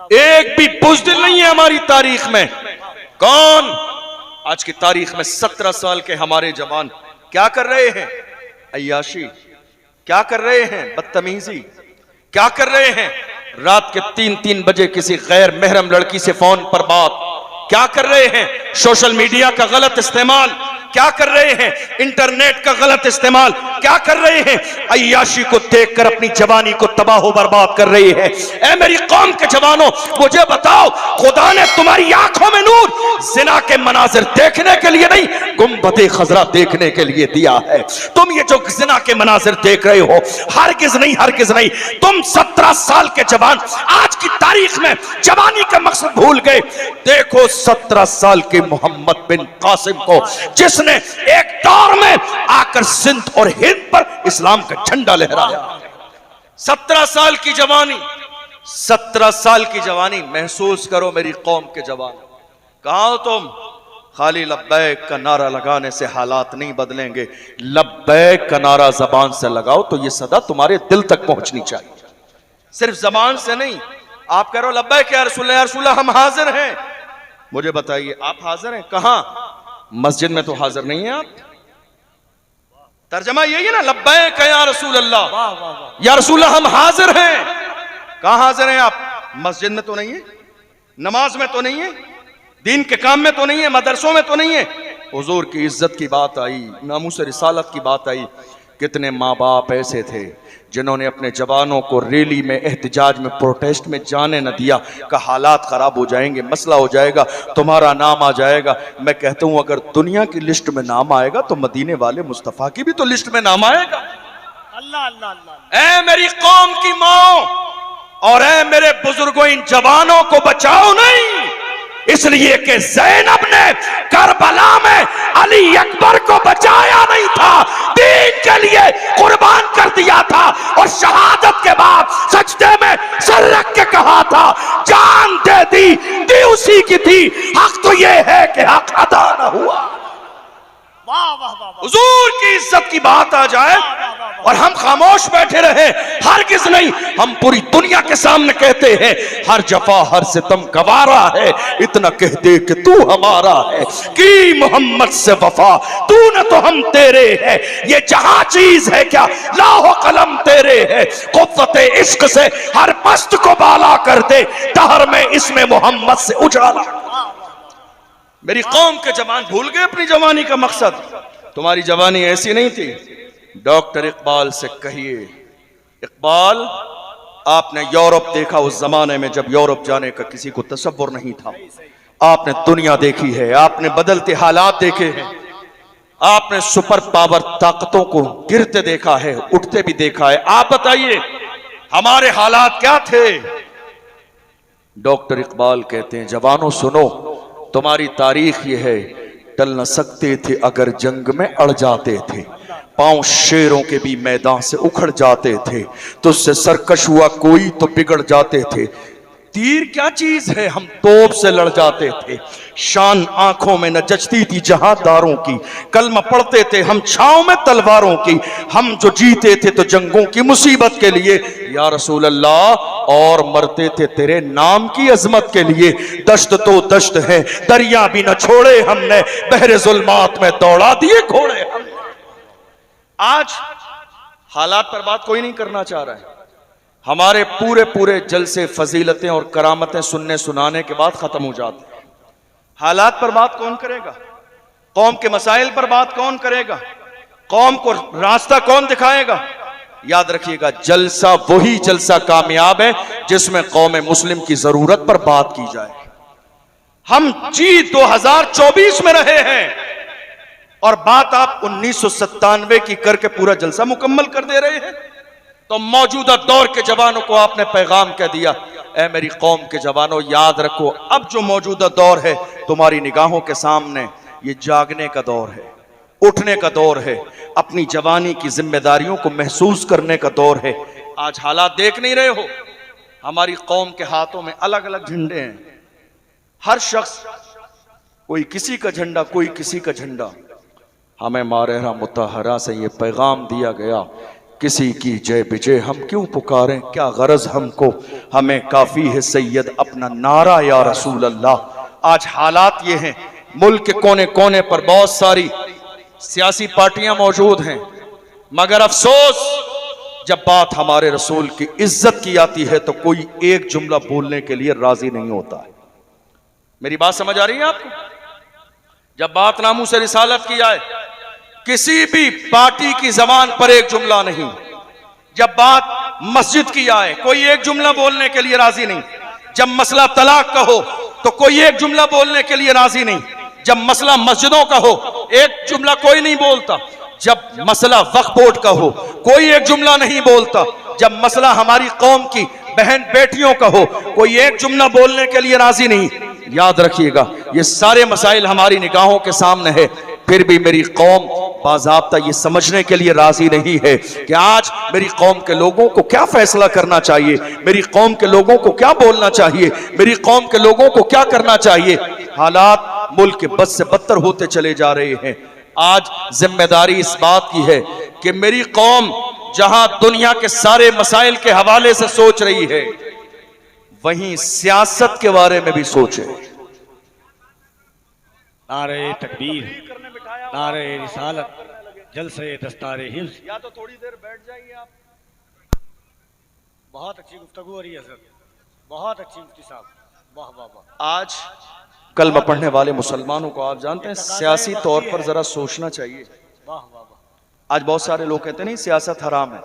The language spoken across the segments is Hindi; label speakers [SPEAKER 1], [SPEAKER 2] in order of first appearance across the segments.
[SPEAKER 1] एक भी बुज़दिल नहीं है हमारी तारीख में। कौन? आज की तारीख में 17 साल के हमारे जवान क्या कर रहे हैं? अय्याशी। क्या कर रहे हैं? बदतमीजी। क्या कर रहे हैं? रात के 3-3 बजे किसी गैर महरम लड़की से फोन पर बात। क्या कर रहे हैं? सोशल मीडिया का गलत इस्तेमाल। क्या कर रहे हैं? इंटरनेट का गलत इस्तेमाल। क्या कर रहे हैं? अय्याशी को देखकर अपनी जवानी को तबाह बर्बाद कर रही है। ऐ मेरी कौम के जवानों, मुझे बताओ, खुदा ने तुम्हारी आंखों में नूर जिना के मनाजिर देखने के लिए नहीं, गुंबदे खजरा देखने के लिए दिया है। तुम ये जो जिना के मनाजिर देख रहे हो, हरगिज नहीं, हरगिज नहीं। तुम 17 साल के जवान आज की तारीख में जवानी का मकसद भूल गए। देखो 17 साल के मोहम्मद बिन कासिम को, जिसने एक दौर में आकर सिंध और हिंद पर इस्लाम का झंडा लहराया। 17 साल की जवानी, 17 साल की जवानी महसूस करो मेरी कौम के जवान। कहां हो तुम? खाली लब्बैक का नारा लगाने से हालात नहीं बदलेंगे। लब्बैक का नारा जबान से लगाओ तो यह सदा तुम्हारे दिल तक पहुंचनी चाहिए, सिर्फ जबान से नहीं। आप कह रहे हो लब्बैक या रसूलल्लाह, या रसूलल्लाह हम हाजिर हैं। मुझे बताइए, आप हाजिर हैं? कहां? मस्जिद में तो हाजिर नहीं है आप। तर्जमा यही है ना, लब्बैक या रसूल अल्लाह, या रसूलल्लाह हम हाजिर हैं। कहां हाजिर हैं आप? मस्जिद में तो नहीं है, नमाज में तो नहीं है, दीन के काम में तो नहीं है, मदरसों में तो नहीं है। हुजूर की इज्जत की बात आई, नामूस रिसालत की बात आई। कितने माँ बाप ऐसे थे जिन्होंने अपने जवानों को रैली में, एहतजाज में, प्रोटेस्ट में जाने न दिया। का हालात खराब हो जाएंगे, मसला हो जाएगा, तुम्हारा नाम आ जाएगा। मैं कहता हूं अगर दुनिया की लिस्ट में नाम आएगा तो मदीने वाले मुस्तफा की भी तो लिस्ट में नाम आएगा।
[SPEAKER 2] अल्लाह अल्लाह अल्लाह।
[SPEAKER 1] ऐ मेरी कौम की माओ और ऐ मेरे बुजुर्गों, इन जवानों को बचाओ नहीं, इसलिए कि ज़ैनब ने करबला में अली अकबर को बचाया नहीं था, दीन के लिए कुर्बान कर दिया था। और शहादत के बाद सजदे में सर रख के कहा था, जान दे दी उसी की थी, हक तो ये है कि हक अदा न हुआ।
[SPEAKER 2] वाह वाह वाह।
[SPEAKER 1] हुजूर की इज्जत की बात आ जाए और हम खामोश बैठे रहे, हरगिज नहीं। हम पूरी दुनिया के सामने कहते हैं, हर जफा हर सितम गवारा है, इतना कह दे कि तू हमारा है। कि मोहम्मद से वफा तूने तो हम तेरे है, ये जहां चीज है क्या लाहो कलम तेरे है। कुव्वते इश्क से हर मस्त को बाला कर दे, दहर में इसमें मोहम्मद से उजाला। मेरी कौम के जवान भूल गए अपनी जवानी का मकसद। तुम्हारी जवानी ऐसी नहीं थी। डॉक्टर इकबाल से कहिए, इकबाल आपने यूरोप देखा उस जमाने में जब यूरोप जाने का किसी को तसव्वुर नहीं था। आपने दुनिया देखी है, आपने बदलते हालात देखे हैं, आपने सुपर पावर ताकतों को गिरते देखा है, उठते भी देखा है। आप बताइए हमारे हालात क्या थे? डॉक्टर इकबाल कहते हैं, जवानों सुनो, तुम्हारी तारीख ये है, टल न सकते थे अगर जंग में अड़ जाते थे, पांव शेरों के भी मैदान से उखड़ जाते थे, तुझसे सरकश हुआ कोई तो बिगड़ जाते थे। तीर क्या चीज है, हम तोप से लड़ जाते थे, शान आंखों में न जचती थी जहादारों की, कलमा पढ़ते थे हम छांव में तलवारों की, हम जो जीते थे तो जंगों की मुसीबत के लिए या रसूल अल्लाह, और मरते थे तेरे नाम की अजमत के लिए। दश्त तो दश्त है, दरिया भी न छोड़े हमने, बहरे जुल्मात में दौड़ा दिए घोड़े हमने। आज हालात पर बात कोई नहीं करना चाह रहा है। हमारे पूरे पूरे जलसे, फजीलतें और करामतें सुनने सुनाने के बाद खत्म हो जाते हैं। हालात पर बात कौन करेगा? कौम के मसाइल पर बात कौन करेगा? कौम को रास्ता कौन दिखाएगा? याद रखिएगा, जलसा वही जलसा कामयाब है जिसमें कौम मुस्लिम की जरूरत पर बात की जाए। हम जी 2024 में रहे हैं और बात आप 1997 की करके पूरा जलसा मुकम्मल कर दे रहे हैं। तो मौजूदा दौर के जवानों को आपने पैगाम कह दिया, ऐ मेरी कौम के जवानों, याद रखो अब जो मौजूदा दौर है तुम्हारी निगाहों के सामने, ये जागने का दौर है, उठने का दौर है, अपनी जवानी की जिम्मेदारियों को महसूस करने का दौर है। आज हालात देख नहीं रहे हो, हमारी कौम के हाथों में अलग अलग झंडे हैं, हर शख्स कोई किसी का झंडा, कोई किसी का झंडा। हमें मारहरा मुतहरा से ये पैगाम दिया गया किसी की जय विजय हम क्यों पुकारें, क्या गरज हमको, हमें काफी है सैयद अपना नारा या रसूल अल्लाह। आज हालात ये हैं, मुल्क के कोने कोने पर बहुत सारी सियासी पार्टियां मौजूद हैं, मगर अफसोस जब बात हमारे रसूल की इज्जत की आती है तो कोई एक जुमला बोलने के लिए राजी नहीं होता है। मेरी बात समझ आ रही है आपको? जब बात नामू से रिसालत की जाए, किसी भी पार्टी की जबान पर एक जुमला नहीं। जब बात मस्जिद की आए, कोई एक जुमला बोलने के लिए राजी नहीं। जब मसला तलाक का हो तो कोई एक जुमला बोलने के लिए राजी नहीं। जब मसला मस्जिदों का हो, एक जुमला कोई नहीं बोलता। जब मसला वक्फ बोर्ड का हो, कोई एक जुमला नहीं बोलता। जब मसला हमारी कौम की बहन बेटियों का हो, कोई एक जुमला बोलने के लिए राजी नहीं। याद रखिएगा, ये सारे मसाइल हमारी निगाहों के सामने है, फिर भी मेरी कौम बाज़ाब्ता ये समझने के लिए राजी नहीं है कि आज मेरी कौम के लोगों को क्या फैसला करना चाहिए, मेरी कौम के लोगों को क्या बोलना चाहिए, मेरी कौम के लोगों को क्या करना चाहिए। हालात मुल्क के बद से बदतर होते चले जा रहे हैं। आज जिम्मेदारी इस बात की है कि मेरी कौम जहां दुनिया के सारे मसाइल के हवाले से सोच रही है, वहीं सियासत के बारे में भी सोचे।
[SPEAKER 2] नारे तकबीर, नारे रिसालत, जलसे दस्तारे हिफ्ज़।
[SPEAKER 1] या तो थोड़ी देर बैठ जाइए आप।
[SPEAKER 2] बहुत अच्छी गुफ्तगू हो रही है सर, बहुत अच्छी मुफ्ती साहब, वाह वाह वाह।
[SPEAKER 1] आज कलमा पढ़ने वाले मुसलमानों को आप जानते हैं सियासी तौर पर जरा सोचना चाहिए।
[SPEAKER 2] वाह वाह वाह।
[SPEAKER 1] आज बहुत सारे लोग कहते हैं नहीं सियासत हराम है,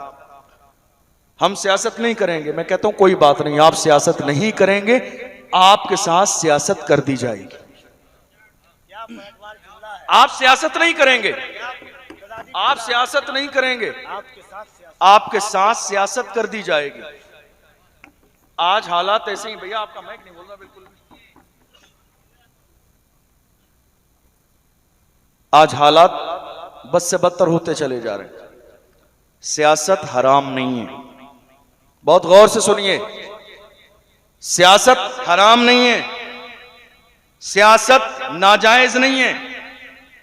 [SPEAKER 1] हम सियासत नहीं करेंगे। मैं कहता हूं कोई बात नहीं, आप सियासत नहीं करेंगे, आपके साथ सियासत कर दी जाएगी। आप सियासत नहीं करेंगे, आप सियासत नहीं करेंगे, आपके साथ सियासत कर दी जाएगी। आज हालात ऐसे ही। भैया आपका माइक नहीं बोल रहा बिल्कुल। आज हालात बद से बदतर होते चले जा रहे हैं। सियासत हराम नहीं है, बहुत गौर से सुनिए, सियासत हराम नहीं है, सियासत नाजायज नहीं है,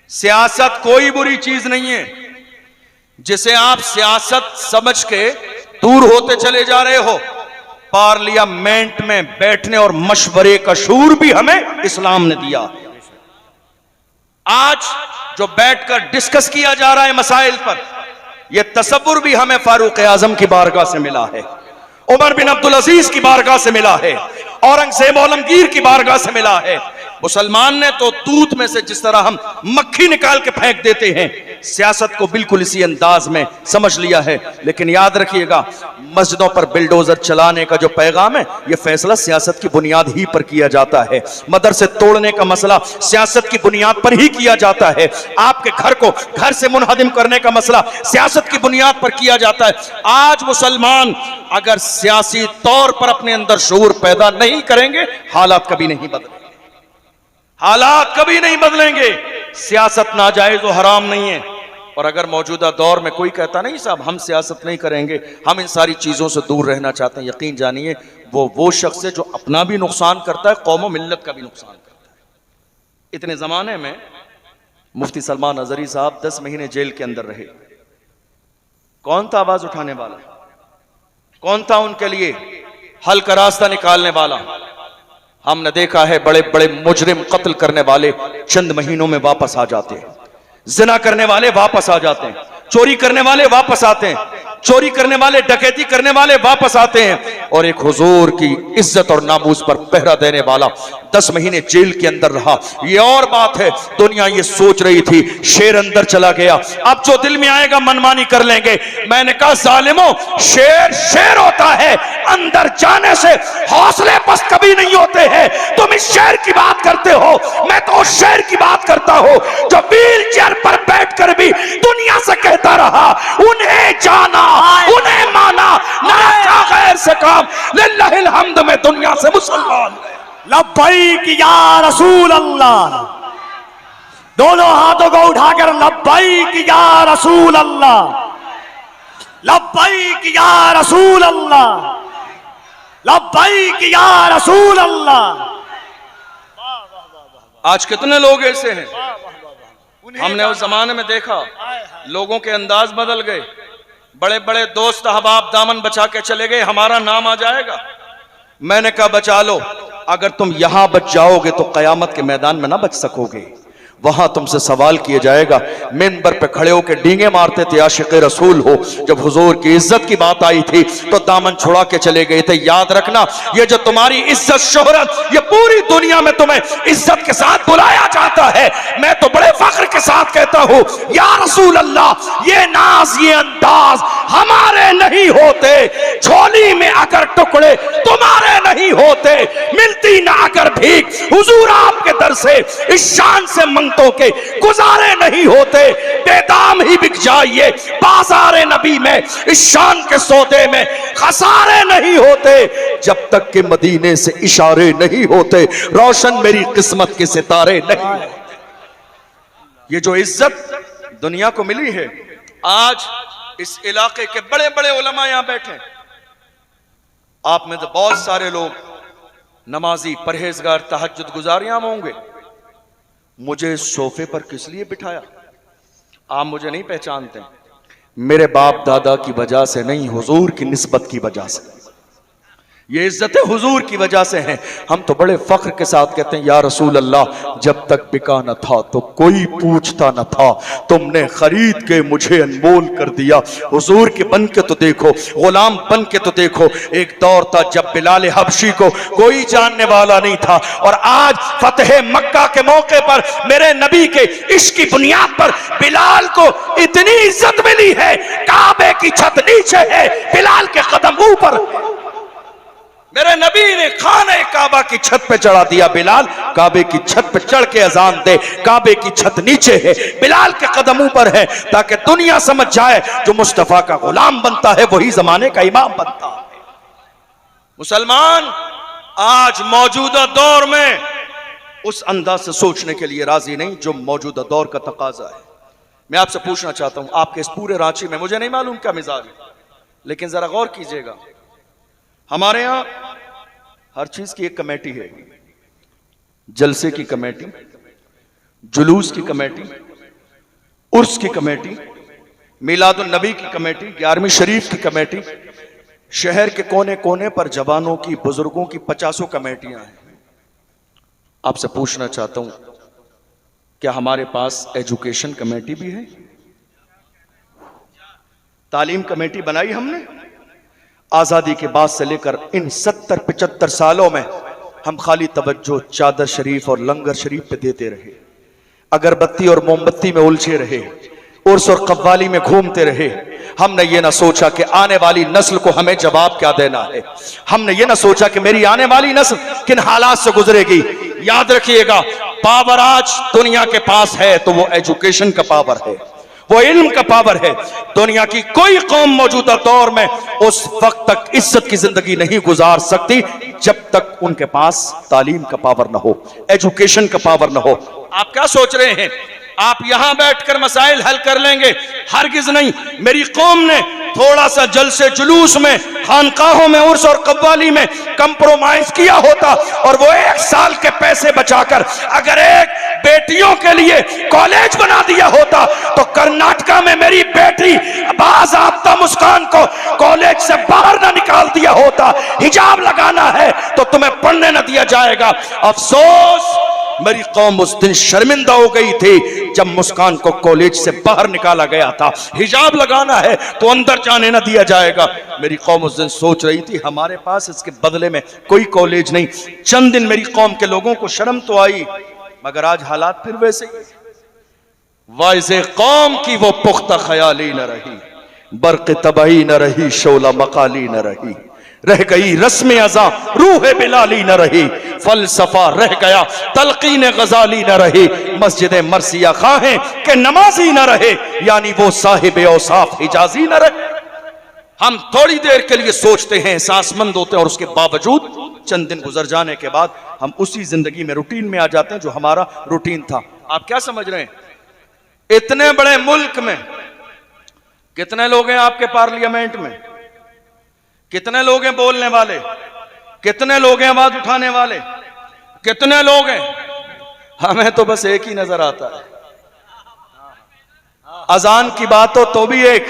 [SPEAKER 1] सियासत कोई बुरी चीज नहीं है। जिसे आप सियासत समझ के दूर होते चले जा रहे हो, पार्लियामेंट में बैठने और मशवरे का शूर भी हमें इस्लाम ने दिया। आज जो बैठकर डिस्कस किया जा रहा है मसाइल पर, यह तसव्वुर भी हमें फारूक आजम की बारगाह से मिला है, उमर बिन अब्दुल अजीज की बारगाह से मिला है, औरंगजेब आलमगीर की बारगाह से मिला है। मुसलमान ने तो दूध में से जिस तरह हम मक्खी निकाल के फेंक देते हैं, सियासत को बिल्कुल इसी अंदाज में समझ लिया है। लेकिन याद रखिएगा, मस्जिदों पर बिल्डोजर चलाने का जो पैगाम है, यह फैसला सियासत की बुनियाद ही पर किया जाता है। मदरसे तोड़ने का मसला सियासत की बुनियाद पर ही किया जाता है। आपके घर को घर से मुनहदिम करने का मसला सियासत की बुनियाद पर किया जाता है। आज मुसलमान अगर सियासी तौर पर अपने अंदर शऊर पैदा नहीं करेंगे, हालात कभी नहीं बदलेंगे, हालात कभी नहीं बदलेंगे। सियासत नाजायज और हराम नहीं है। और अगर मौजूदा दौर में कोई कहता नहीं साहब हम सियासत नहीं करेंगे, हम इन सारी चीजों से दूर रहना चाहते हैं, यकीन जानिए वो शख्स है जो अपना भी नुकसान करता है, कौम व मिल्लत का भी नुकसान करता है। इतने जमाने में मुफ्ती सलमान अजहरी साहब 10 महीने जेल के अंदर रहे। कौन था आवाज उठाने वाला? कौन था उनके लिए हल का रास्ता निकालने वाला? हमने देखा है बड़े बड़े मुजरिम कत्ल करने वाले चंद महीनों में वापस आ जाते हैं, जिना करने वाले वापस आ जाते हैं, चोरी करने वाले वापस आते हैं, चोरी करने वाले डकैती करने वाले वापस आते हैं। और एक हुजूर की इज्जत और नामूस पर पहरा देने वाला 10 महीने जेल के अंदर रहा। ये और बात है, दुनिया ये सोच रही थी शेर अंदर चला गया, अब जो दिल में आएगा मनमानी कर लेंगे। मैंने कहा जालिमों, शेर शेर होता है, अंदर जाने से हौसले पस्त कभी नहीं होते हैं। तुम इस शेर की बात करते हो, मैं तो उस शेर की बात करता हूं जो व्हील चेयर पर बैठकर भी दुनिया से कहता रहा उन्हें जाना उन्हें माना, ना गैर से काम, लिल्लाहिल हम्द में दुनिया से मुसलमान।
[SPEAKER 2] लब्बैक या रसूल अल्लाह, दोनों हाथों को उठाकर लब्बैक या रसूल अल्लाह, लब्बैक या रसूल अल्लाह, लब्बैक या रसूल अल्लाह।
[SPEAKER 1] आज कितने लोग ऐसे हैं, हमने उस जमाने में देखा लोगों के अंदाज बदल गए, बड़े बड़े दोस्त अहबाब दामन बचा के चले गए, हमारा नाम आ जाएगा। मैंने कहा बचा लो, अगर तुम यहां बच जाओगे तो कयामत के मैदान में ना बच सकोगे। वहां तुमसे सवाल किया जाएगा। मिंबर पे खड़े होकर डींगे मारते थे आशिक़ रसूल हो, जब हुजूर की इज्जत की बात आई थी तो दामन छुड़ा के चले गए थे। याद रखना, ये जो तुम्हारी इज्जत शोहरत, ये पूरी दुनिया में तुम्हें इज्जत के साथ बुलाया जाता है। मैं तो बड़े फख्र के साथ कहता हूं, या रसूल अल्लाह, ये नाज ये अंदाज हमारे नहीं होते, झोली में अगर टुकड़े तुम्हारे नहीं होते, मिलती ना अगर भीख हुजूर आपके दर से, इस शान से मंगतों के गुजारे नहीं होते। बेदाम ही बिक जाइए बाजारे नबी में, इस शान के सौदे में खसारे नहीं होते। जब तक के मदीने से इशारे नहीं होते, रोशन मेरी किस्मत के सितारे नहीं होते। ये जो इज्जत दुनिया को मिली है, आज इस इलाके के बड़े बड़े उलमा यहां बैठे, आप में तो बहुत सारे लोग नमाजी परहेजगार तहज्जुद गुजार यहां होंगे। मुझे सोफे पर किस लिए बिठाया? आप मुझे नहीं पहचानते, मेरे बाप दादा की वजह से नहीं, हुजूर की निस्बत की वजह से। ये इज्जतें हुजूर की वजह से हैं। हम तो बड़े फख्र के साथ कहते हैं, या रसूल अल्लाह, जब तक बिका न था तो कोई पूछता न था, तुमने खरीद के मुझे अनमोल कर दिया। हुजूर के बन के तो देखो, गुलाम बन के तो देखो। एक दौर था जब बिलाल हबशी को कोई जानने वाला नहीं था, और आज फतेह मक्का के मौके पर मेरे नबी के इश्क की बुनियाद पर बिलाल को इतनी इज्जत मिली है। काबे की छत नीचे है, बिलाल के कदम ऊपर। मेरे नबी ने खाने काबा की छत पे चढ़ा दिया, बिलाल काबे की छत पे चढ़ के अजान दे। काबे की छत नीचे है, बिलाल के कदम ऊपर है, ताकि दुनिया समझ जाए जो मुस्तफा का गुलाम बनता है वही जमाने का इमाम बनता है। मुसलमान आज मौजूदा दौर में उस अंदाज से सोचने के लिए राजी नहीं जो मौजूदा दौर का तकाजा है। मैं आपसे पूछना चाहता हूं, आपके इस पूरे रांची में, मुझे नहीं मालूम क्या मिजाज है, लेकिन जरा गौर कीजिएगा, हमारे यहां हर चीज की एक कमेटी है। जलसे की कमेटी, जुलूस की कमेटी, उर्स की कमेटी, मिलादुन नबी की कमेटी, 11वीं शरीफ की कमेटी, शहर के कोने कोने पर जवानों की, बुजुर्गों की 50 कमेटियां हैं। आपसे पूछना चाहता हूं, क्या हमारे पास एजुकेशन कमेटी भी है? तालीम कमेटी बनाई हमने। आजादी के बाद से लेकर इन 70-75 सालों में हम खाली तवज्जो चादर शरीफ और लंगर शरीफ पे देते रहे, अगरबत्ती और मोमबत्ती में उलझे रहे, उर्स और कव्वाली में घूमते रहे। हमने ये ना सोचा कि आने वाली नस्ल को हमें जवाब क्या देना है। हमने ये ना सोचा कि मेरी आने वाली नस्ल किन हालात से गुजरेगी। याद रखिएगा, पावर आज दुनिया के पास है तो वो एजुकेशन का पावर है, वो इल्म का पावर है। दुनिया की कोई कौम मौजूदा दौर में उस वक्त तक इज्जत की जिंदगी नहीं गुजार सकती जब तक उनके पास तालीम का पावर ना हो, एजुकेशन का पावर ना हो। आप क्या सोच रहे हैं आप यहां बैठकर मसाइल हल कर लेंगे? हरगिज नहीं। मेरी कौम ने थोड़ा सा जलसे जुलूस में, खानकाहों में, उर्स और कव्वाली में कंप्रोमाइज किया होता और वो 1 साल के पैसे बचाकर अगर एक बेटियों के लिए कॉलेज बना दिया होता तो कर्नाटका में मेरी बेटी बाज़ाब्ता मुस्कान को कॉलेज से बाहर ना निकाल दिया होता। हिजाब लगाना है तो तुम्हें पढ़ने न दिया जाएगा। अफसोस, मेरी कौम उस दिन शर्मिंदा हो गई थी जब मुस्कान को कॉलेज से बाहर निकाला गया था। हिजाब लगाना है तो अंदर जाने न दिया जाएगा। मेरी कौम उस दिन सोच रही थी हमारे पास इसके बदले में कोई कॉलेज नहीं। चंद दिन मेरी कौम के लोगों को शर्म तो आई, मगर आज हालात फिर वैसे ही। वाइज़े कौम की वो पुख्ता ख्याली न रही, बर्क़ तबाही न रही, शोला मकाली न रही, रह गई रस्म अज़ा रूह बिलाली न रही, फलसफा रह गया तलकीन गजाली न रही, मस्जिद मरसिया खाहें के नमाजी न रहे, यानी वो साहिब औसाफ हिजाजी न रहे। हम थोड़ी देर के लिए सोचते हैं, एहसासमंद होते हैं, और उसके बावजूद चंद दिन गुजर जाने के बाद हम उसी जिंदगी में, रूटीन में आ जाते हैं जो हमारा रूटीन था। आप क्या समझ रहे हैं? इतने बड़े मुल्क में कितने लोग हैं आपके पार्लियामेंट में? कितने लोग हैं बोलने वाले? कितने लोग हैं आवाज उठाने वाले? कितने लोग हैं? हमें तो बस एक ही नजर आता है। अजान की बात हो तो भी एक,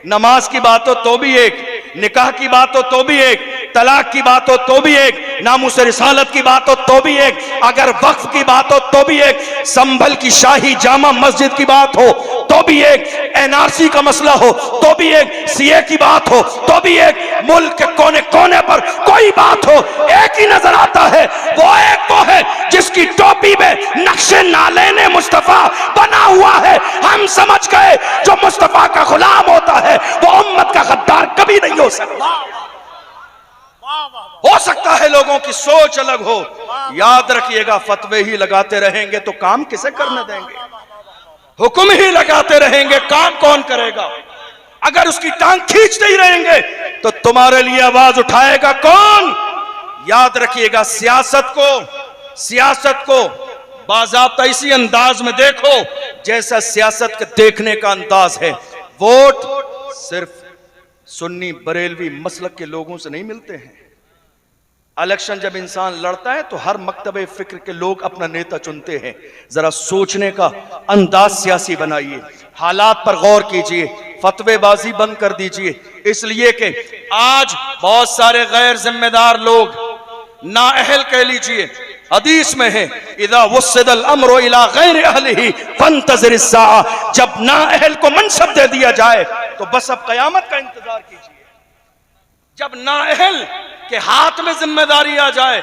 [SPEAKER 1] नमाज की बात हो तो भी एक, निकाह की बात हो तो भी एक, तलाक की बात हो तो भी एक, नामुस रिसालत की बात हो तो भी एक, अगर वक्फ की बात हो तो भी एक, संभल की शाही जामा मस्जिद की बात हो तो भी एक, एनआरसी का मसला हो तो भी एक, सीए की बात हो तो भी एक, मुल्क के कोने कोने पर कोई बात हो एक ही नजर आता है, वो एक तो है जिसकी टोपी में नक्शे नालेने मुस्तफा बना हुआ है। हम समझ गए जो मुस्तफा का गुलाम होता है वो उम्मत का गद्दार कभी नहीं हो सकता। हो सकता है लोगों की सोच अलग हो, याद रखिएगा फतवे ही लगाते रहेंगे तो काम किसे करने देंगे, हुक्म ही लगाते रहेंगे काम कौन करेगा, अगर उसकी टांग खींचते ही रहेंगे तो तुम्हारे लिए आवाज उठाएगा कौन। याद रखिएगा सियासत को बाज़ाब्ता इसी अंदाज में देखो जैसा सियासत के देखने का अंदाज है। वोट सिर्फ सुन्नी बरेलवी मसलक के लोगों से नहीं मिलते हैं। इलेक्शन जब इंसान लड़ता है तो हर मकतबे फिक्र के लोग अपना नेता चुनते हैं। जरा सोचने का अंदाज सियासी बनाइए, हालात पर गौर कीजिए, फतवेबाजी बंद कर दीजिए, इसलिए कि आज बहुत सारे गैर जिम्मेदार लोग, नाअहल कह लीजिए, हदीस में है इदा वुस्सिदल अम्रु इला गैर अहलिही फंतज़िर अस्साअ, जब नाअहल को मनसब दे दिया जाए तो बस अब कयामत का इंतजार कीजिए। जब नाअहल के हाथ में जिम्मेदारी आ जाए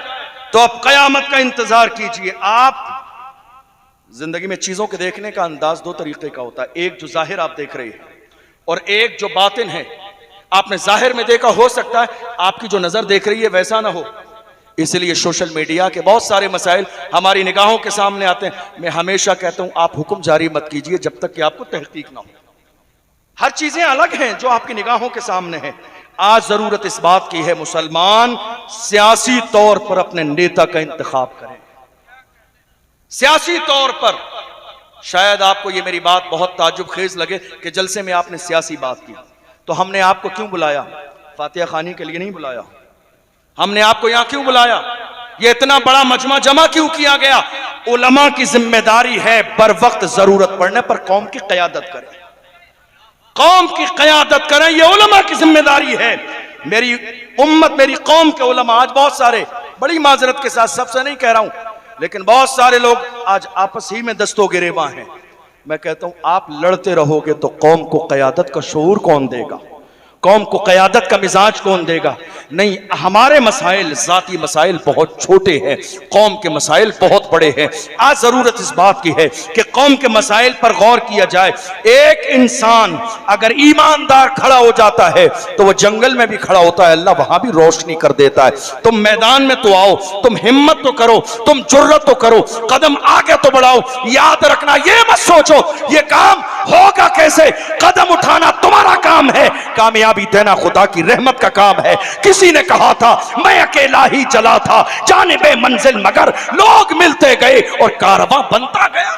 [SPEAKER 1] तो अब कयामत का इंतजार कीजिए। आप जिंदगी में चीजों के देखने का अंदाज दो तरीके का होता है, एक जो जाहिर आप देख रहे हैं और एक जो बातिन है। आपने जाहिर में देखा, हो सकता है आपकी जो नजर देख रही है वैसा ना हो, इसलिए सोशल मीडिया के बहुत सारे मसाइल हमारी निगाहों के सामने आते हैं। मैं हमेशा कहता हूं आप हुक्म जारी मत कीजिए जब तक कि आपको तहकीक ना हो। हर चीजें अलग हैं जो आपकी निगाहों के सामने है। आज जरूरत इस बात की है मुसलमान सियासी तौर पर अपने नेता का इंतखाब करें। सियासी तौर पर शायद आपको ये मेरी बात बहुत ताज्जुब खेज लगे कि जलसे में आपने सियासी बात की, तो हमने आपको क्यों बुलाया? फातिहा खानी के लिए नहीं बुलाया। हमने आपको यहां क्यों बुलाया? ये इतना बड़ा मजमा जमा क्यों किया गया? उलमा की जिम्मेदारी है बर वक्त जरूरत पड़ने पर कौम की क़यादत करें, कौम की क़यादत करें, ये उलमा की जिम्मेदारी है। मेरी उम्मत, मेरी कौम के उलमा आज बहुत सारे, बड़ी माजरत के साथ सबसे नहीं कह रहा हूं, लेकिन बहुत सारे लोग आज आपस ही में दस्तो गिरेबां हैं। मैं कहता हूं आप लड़ते रहोगे तो कौम को क़यादत का शऊर कौन देगा, कौम को क़यादत का मिजाज कौन देगा? नहीं, हमारे मसाइल, ज़ाती मसाइल बहुत छोटे हैं, कौम के मसाइल बहुत बड़े हैं। आज ज़रूरत इस बात की है कि कौम के मसाइल पर गौर किया जाए। एक इंसान अगर ईमानदार खड़ा हो जाता है तो वह जंगल में भी खड़ा होता है, अल्लाह वहां भी रोशनी कर देता है। तुम मैदान में तो आओ, तुम हिम्मत तो करो, तुम जुर्रत तो करो, कदम आगे तो बढ़ाओ। याद रखना, ये मत सोचो ये काम होगा कैसे, कदम उठाना तुम्हारा काम है, कामयाबी देना खुदा की रहमत का काम है। किसी ने कहा था मैं अकेला ही चला था जानिबे मंजिल, मगर लोग मिलते गए और कारवां बनता गया।